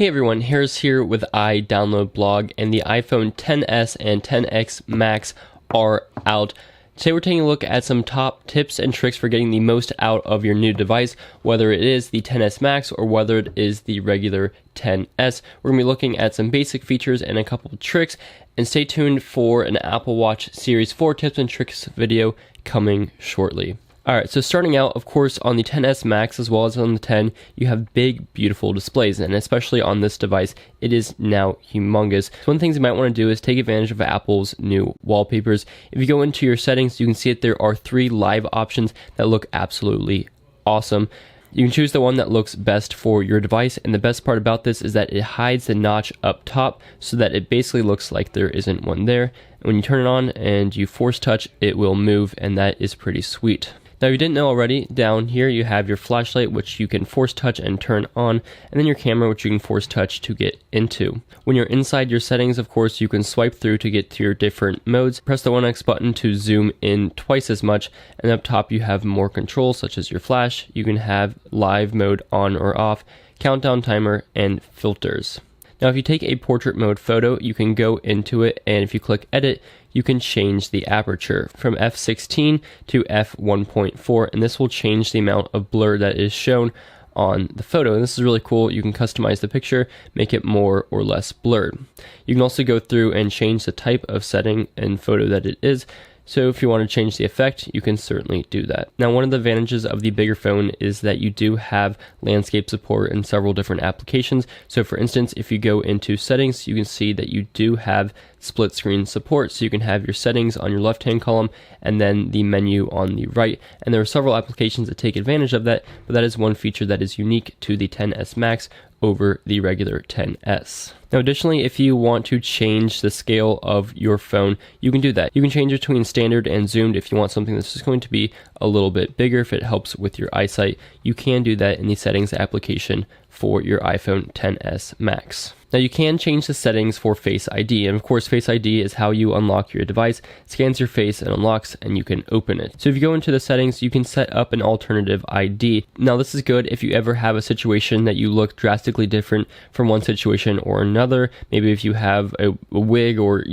Hey everyone, Harris here with iDownloadBlog, and the iPhone XS and XS Max are out. Today we're taking a look at some top tips and tricks for getting the most out of your new device, whether it is the XS Max or whether it is the regular XS. We're going to be looking at some basic features and a couple of tricks, and stay tuned for an Apple Watch Series 4 tips and tricks video coming shortly. Alright, so starting out, of course, on the XS Max as well as on the 10, you have big, beautiful displays, and especially on this device, it is now humongous. So one of the things you might want to do is take advantage of Apple's new wallpapers. If you go into your settings, you can see that there are 3 live options that look absolutely awesome. You can choose the one that looks best for your device, and the best part about this is that it hides the notch up top so that it basically looks like there isn't one there. And when you turn it on and you force touch, it will move, and that is pretty sweet. Now, if you didn't know already, down here you have your flashlight, which you can force touch and turn on, and then your camera, which you can force touch to get into. When you're inside your settings, of course, you can swipe through to get to your different modes. Press the 1x button to zoom in twice as much, and up top you have more controls, such as your flash. You can have live mode on or off, countdown timer, and filters. Now, if you take a portrait mode photo, you can go into it, and if you click edit, you can change the aperture from f16 to f1.4, and this will change the amount of blur that is shown on the photo. And this is really cool. You can customize the picture, make it more or less blurred. You can also go through and change the type of setting and photo that it is. So if you want to change the effect, you can certainly do that. Now, one of the advantages of the bigger phone is that you do have landscape support in several different applications. So for instance, if you go into settings, you can see that you do have split screen support. So you can have your settings on your left-hand column and then the menu on the right. And there are several applications that take advantage of that, but that is one feature that is unique to the XS Max over the regular XS. Now, additionally, if you want to change the scale of your phone, you can do that. You can change between standard and zoomed if you want something that's just going to be a little bit bigger, if it helps with your eyesight. You can do that in the settings application for your iPhone XS Max. Now, you can change the settings for Face ID, and of course Face ID is how you unlock your device. It scans your face and unlocks, and you can open it. So if you go into the settings, you can set up an alternative ID. Now, this is good if you ever have a situation that you look drastically different from one situation or another. Maybe if you have a wig or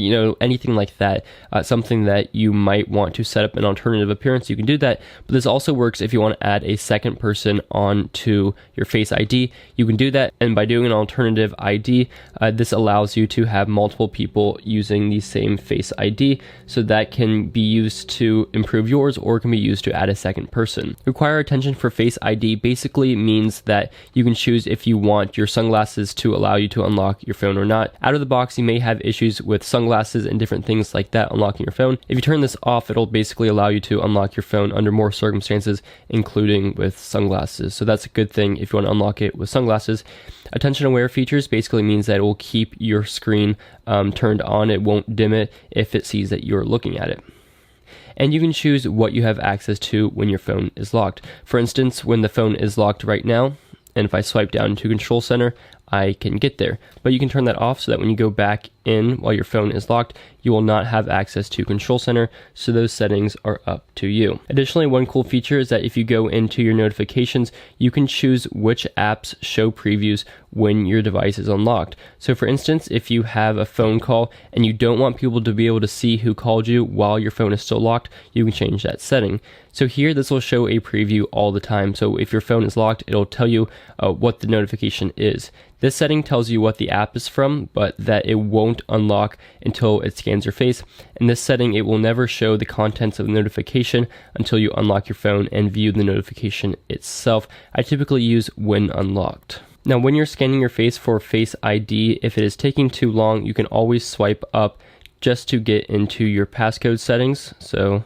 anything like that, something that you might want to set up an alternative appearance, you can do that. But this also works if you want to add a second person onto your Face ID. You can do that, and by doing an alternative ID, this allows you to have multiple people using the same Face ID, so that can be used to improve yours or can be used to add a second person. Require attention for Face ID basically means that you can choose if you want your sunglasses to allow you to unlock your phone or not. Out of the box, you may have issues with sunglasses and different things like that unlocking your phone. If you turn this off, it'll basically allow you to unlock your phone under more circumstances, including with sunglasses. So that's a good thing if you want to unlock it with sunglasses. Attention aware features basically means that it will keep your screen turned on. It won't dim it if it sees that you're looking at it. And you can choose what you have access to when your phone is locked. For instance, when the phone is locked right now, and if I swipe down to Control Center, I can get there. But you can turn that off so that when you go back in while your phone is locked, you will not have access to Control Center, so those settings are up to you. Additionally, one cool feature is that if you go into your notifications, you can choose which apps show previews when your device is unlocked. So for instance, if you have a phone call and you don't want people to be able to see who called you while your phone is still locked, you can change that setting. So here, this will show a preview all the time. So if your phone is locked, it'll tell you what the notification is. This setting tells you what the app is from, but that it won't unlock until it scans your face. In this setting, it will never show the contents of the notification until you unlock your phone and view the notification itself. I typically use when unlocked. Now, when you're scanning your face for Face ID, if it is taking too long, you can always swipe up just to get into your passcode settings. So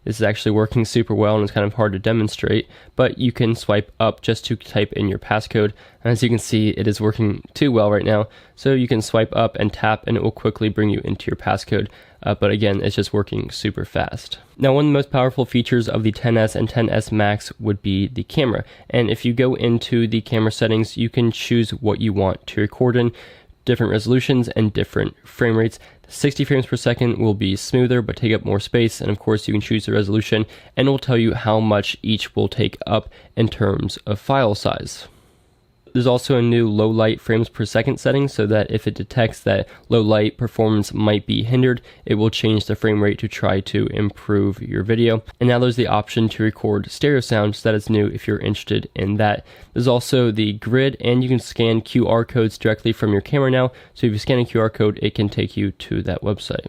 this is actually working super well, and it's kind of hard to demonstrate, but you can swipe up just to type in your passcode. And as you can see, it is working too well right now. So you can swipe up and tap, and it will quickly bring you into your passcode. But again, it's just working super fast. Now, one of the most powerful features of the XS and XS Max would be the camera. And if you go into the camera settings, you can choose what you want to record in, different resolutions and different frame rates. 60 frames per second will be smoother but take up more space, and of course you can choose the resolution, and it will tell you how much each will take up in terms of file size. There's also a new low light frames per second setting, so that if it detects that low light performance might be hindered, it will change the frame rate to try to improve your video. And now there's the option to record stereo sound, so that is new if you're interested in that. There's also the grid, and you can scan QR codes directly from your camera now. So if you scan a QR code, it can take you to that website.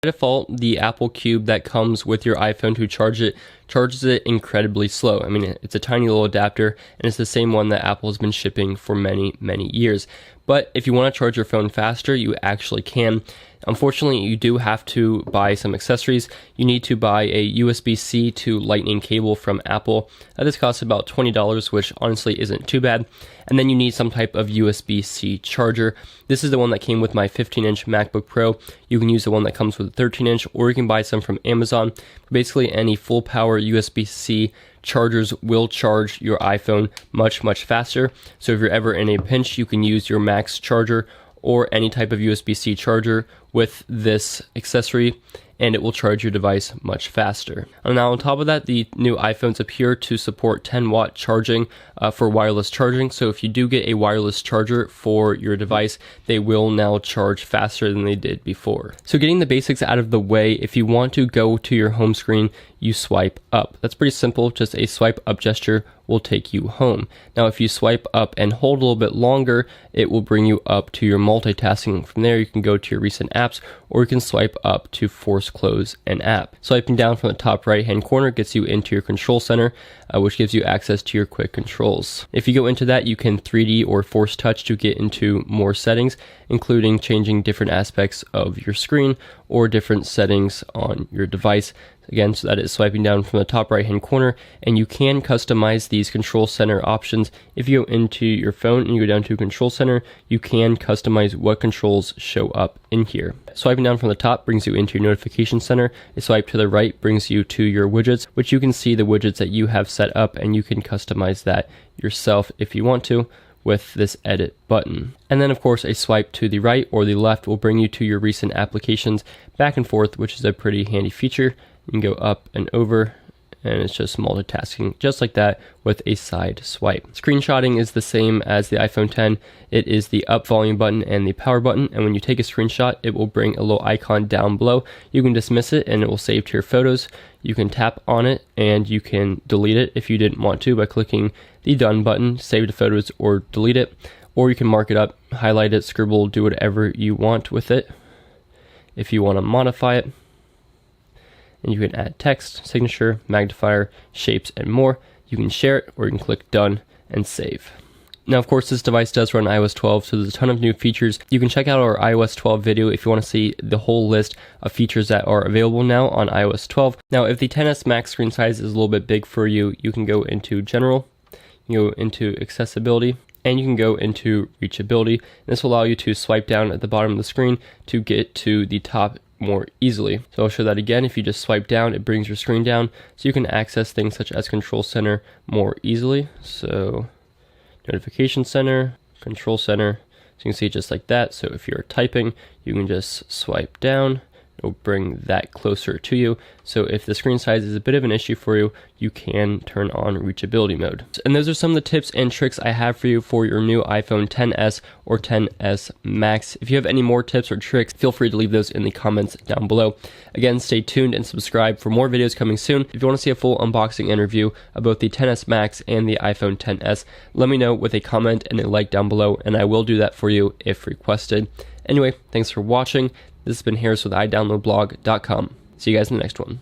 By default, the Apple Cube that comes with your iPhone to charge it charges it incredibly slow. I mean, it's a tiny little adapter, and it's the same one that Apple has been shipping for many, many years. But if you want to charge your phone faster, you actually can. Unfortunately, you do have to buy some accessories. You need to buy a USB-C to Lightning cable from Apple. This costs about $20, which honestly isn't too bad. And then you need some type of USB-C charger. This is the one that came with my 15-inch MacBook Pro. You can use the one that comes with a 13-inch, or you can buy some from Amazon. Basically, any full power USB-C chargers will charge your iPhone much, much faster. So if you're ever in a pinch, you can use your Mac's charger or any type of USB-C charger with this accessory, and it will charge your device much faster. And now on top of that, the new iPhones appear to support 10-watt charging for wireless charging. So if you do get a wireless charger for your device, they will now charge faster than they did before. So getting the basics out of the way, if you want to go to your home screen, you swipe up. That's pretty simple. Just a swipe up gesture will take you home. Now, if you swipe up and hold a little bit longer, it will bring you up to your multitasking. From there, you can go to your recent apps, or you can swipe up to force close an app. Swiping down from the top right hand corner gets you into your control center, which gives you access to your quick controls. If you go into that, you can 3D or force touch to get into more settings, including changing different aspects of your screen or different settings on your device. Again, so that is swiping down from the top right hand corner, and you can customize these control center options. If you go into your phone and you go down to control center, you can customize what controls show up in here. Swiping down from the top brings you into your notification center. A swipe to the right brings you to your widgets, which you can see the widgets that you have set up, and you can customize that yourself if you want to with this edit button. And then of course a swipe to the right or the left will bring you to your recent applications back and forth, which is a pretty handy feature. You can go up and over, and it's just multitasking just like that with a side swipe. Screenshotting is the same as the iPhone 10. It is the up volume button and the power button, and when you take a screenshot, it will bring a little icon down below. You can dismiss it and it will save to your photos. You can tap on it and you can delete it if you didn't want to by clicking the done button, save to photos or delete it, or you can mark it up, highlight it, scribble, do whatever you want with it. If you want to modify it, and you can add text, signature, magnifier, shapes, and more. You can share it, or you can click done and save. Now, of course, this device does run iOS 12, so there's a ton of new features. You can check out our iOS 12 video if you want to see the whole list of features that are available now on iOS 12. Now, if the XS Max screen size is a little bit big for you, you can go into General, you go into Accessibility, and you can go into Reachability. This will allow you to swipe down at the bottom of the screen to get to the top more easily. So I'll show that again. If you just swipe down, it brings your screen down, so you can access things such as Control Center more easily. So Notification Center, Control Center, so you can see it just like that. So if you're typing, you can just swipe down. It'll bring that closer to you. So if the screen size is a bit of an issue for you, you can turn on reachability mode. And those are some of the tips and tricks I have for you for your new iPhone XS or XS Max. If you have any more tips or tricks, feel free to leave those in the comments down below. Again, stay tuned and subscribe for more videos coming soon. If you want to see a full unboxing and review of both the XS Max and the iPhone XS, let me know with a comment and a like down below, and I will do that for you if requested. Anyway, thanks for watching. This has been Harris with iDownloadBlog.com. See you guys in the next one.